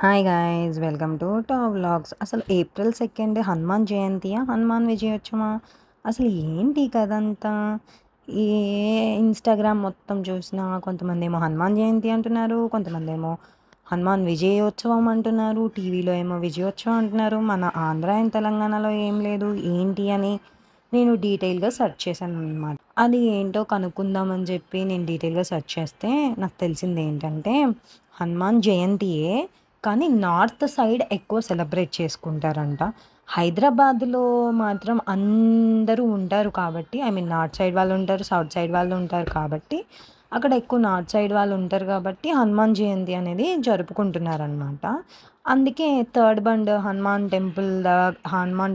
Hi guys, welcome to top vlogs. అసలు April 2 Hanuman Jaintia, Hanuman విజయోత్సవమా? అసలు ఏంటి ఈ కథంతా? ఈ ఇన్స్టాగ్రామ్ మొత్తం చూసినా కొంతమందేమో హనుమాన్ జయంతి అంటున్నారు, కొంతమందేమో హనుమాన్ విజయోత్సవం అంటున్నారు, టీవీలో ఏమో విజయోత్సవం అంటున్నారు. మన ఆంధ్ర అండ్ తెలంగాణలో ఏం లేదు ఏంటి అని నేను డీటెయిల్గా సెర్చ్ చేశాను అనమాట. అది ఏంటో కనుక్కుందామని చెప్పి నేను డీటెయిల్గా సెర్చ్ చేస్తే నాకు తెలిసింది ఏంటంటే హనుమాన్ జయంతియే, కానీ నార్త్ సైడ్ ఎక్కువ సెలబ్రేట్ చేసుకుంటారంట. హైదరాబాద్‌లో మాత్రం అందరూ ఉంటారు కాబట్టి, ఐ మీన్ నార్త్ సైడ్ వాళ్ళు ఉంటారు, సౌత్ సైడ్ వాళ్ళు ఉంటారు కాబట్టి, అక్కడ ఎక్కువ నార్త్ సైడ్ వాళ్ళు ఉంటారు కాబట్టి హనుమాన్ జయంతి అనేది జరుపుకుంటున్నారనమాట. అందుకే థర్డ్ బండ్ హనుమాన్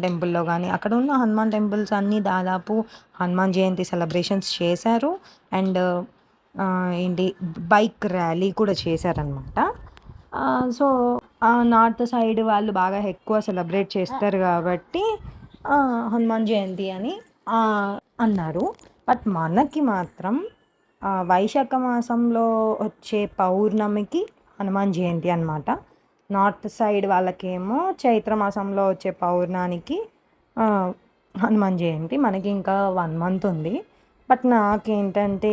టెంపుల్‌లో గానీ, అక్కడ ఉన్న హనుమాన్ టెంపుల్స్ అన్నీ దాదాపు హనుమాన్ జయంతి సెలబ్రేషన్స్ చేశారు. అండ్ ఏంటి బైక్ ర్యాలీ కూడా చేశారనమాట. సో, నార్త్ సైడ్ వాళ్ళు బాగా ఎక్కువ సెలబ్రేట్ చేస్తారు గాబట్టి హనుమాన్ జయంతి అని అన్నారు. బట్ మనకి మాత్రం వైశాఖ మాసంలో వచ్చే పౌర్ణమికి హనుమాన్ జయంతి అనమాట. నార్త్ సైడ్ వాళ్ళకేమో చైత్ర మాసంలో వచ్చే పౌర్ణానికి హనుమాన్ జయంతి. మనకి ఇంకా 1 మంత్ ఉంది. బట్ నాకేంటంటే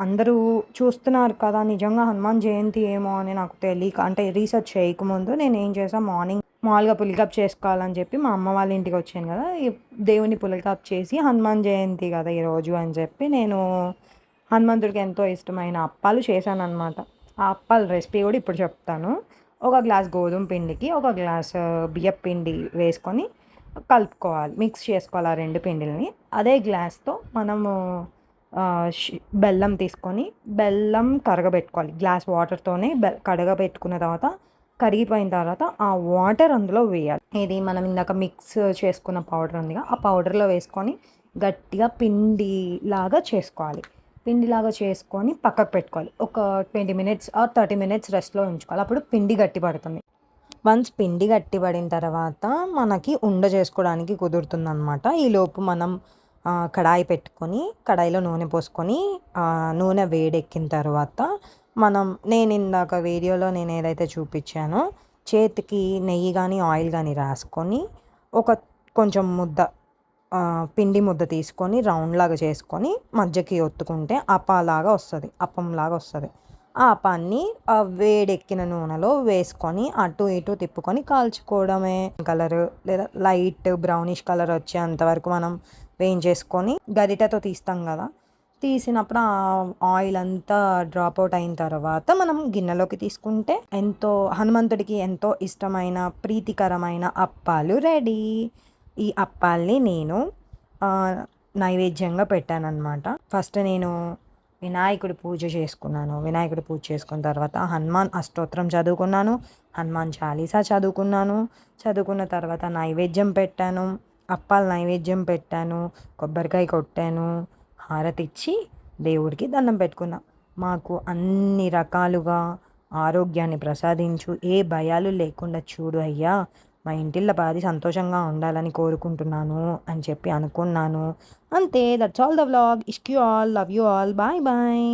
అందరూ చూస్తున్నారు కదా, నిజంగా హనుమాన్ జయంతి ఏమో అని నాకు తెలియక, అంటే రీసెర్చ్ చేయకముందు నేనేం చేశా, మార్నింగ్ మామూలుగా పులికప్ చేసుకోవాలని చెప్పి మా అమ్మ వాళ్ళ ఇంటికి వచ్చాను కదా, ఈ దేవుని పులికప్ చేసి హనుమాన్ జయంతి కదా ఈరోజు అని చెప్పి నేను హనుమంతుడికి ఎంతో ఇష్టమైన అప్పాలు చేశాననమాట. ఆ అప్పాల రెసిపీ కూడా ఇప్పుడు చెప్తాను. ఒక గ్లాస్ గోధుమ పిండికి ఒక గ్లాస్ బియ్యం పిండి వేసుకొని కలుపుకోవాలి, మిక్స్ చేసుకోవాలి ఆ 2 పిండిల్ని. అదే గ్లాస్‌తో మనము బెల్లం తీసుకొని బెల్లం కరగబెట్టుకోవాలి. గ్లాస్ వాటర్‌తోనే కరగబెట్టుకున్న తర్వాత, కరిగిపోయిన తర్వాత ఆ వాటర్ అందులో వేయాలి. ఇది మనం ఇందాక మిక్స్ చేసుకున్న పౌడర్ ఉందిగా, ఆ పౌడర్‌లో వేసుకొని గట్టిగా పిండిలాగా చేసుకోవాలి. పిండిలాగా చేసుకొని పక్కకు పెట్టుకోవాలి. ఒక 20 మినిట్స్ ఆర్ 30 మినిట్స్ రెస్ట్‌లో ఉంచుకోవాలి. అప్పుడు పిండి గట్టి పడుతుంది. వన్స్ పిండి గట్టి పడిన తర్వాత మనకి ఉండ చేసుకోవడానికి కుదురుతుందనమాట. ఈలోపు మనం కడాయి పెట్టుకొని, కడాయిలో నూనె పోసుకొని, నూనె వేడెక్కిన తర్వాత నేను ఇందాక వీడియోలో నేను ఏదైతే చూపించానో చేతికి నెయ్యి కానీ ఆయిల్ కానీ రాసుకొని ఒక కొంచెం పిండి ముద్ద తీసుకొని రౌండ్లాగా చేసుకొని మధ్యకి ఒత్తుకుంటే అప్పంలాగా వస్తుంది. ఆ అప్పాన్ని వేడెక్కిన నూనెలో వేసుకొని అటు ఇటు తిప్పుకొని కాల్చుకోవడమే. కలర్ లేదా లైట్ బ్రౌనిష్ కలర్ వచ్చేంత వరకు మనం వేయించేసుకొని గరిటెతో తీస్తాం కదా, తీసినప్పుడు ఆ ఆయిల్ అంతా డ్రాప్ అవుట్ అయిన తర్వాత మనం గిన్నెలోకి తీసుకుంటే హనుమంతుడికి ఎంతో ఇష్టమైన ప్రీతికరమైన అప్పాలు రెడీ. ఈ అప్పాల్ని నేను నైవేద్యంగా పెట్టానన్నమాట. ఫస్ట్ నేను వినాయకుడి పూజ చేసుకున్నాను. వినాయకుడి పూజ చేసుకున్న తర్వాత హనుమాన్ అష్టోత్తరం చదువుకున్నాను, హనుమాన్ చాలీసా చదువుకున్నాను. చదువుకున్న తర్వాత నైవేద్యం పెట్టాను, అప్పాలు నైవేద్యం పెట్టాను, కొబ్బరికాయ కొట్టాను, హారతిచ్చి దేవుడికి దండం పెట్టుకున్నా. మాకు అన్ని రకాలుగా ఆరోగ్యాన్ని ప్రసాదించు, ఏ భయాలు లేకుండా చూడు అయ్యా, మా ఇంటిల్లపాది సంతోషంగా ఉండాలని కోరుకుంటున్నాను అని చెప్పి అనుకున్నాను. అంతే. That's all the vlog. ఇష్క్ you all, love you all, bye bye.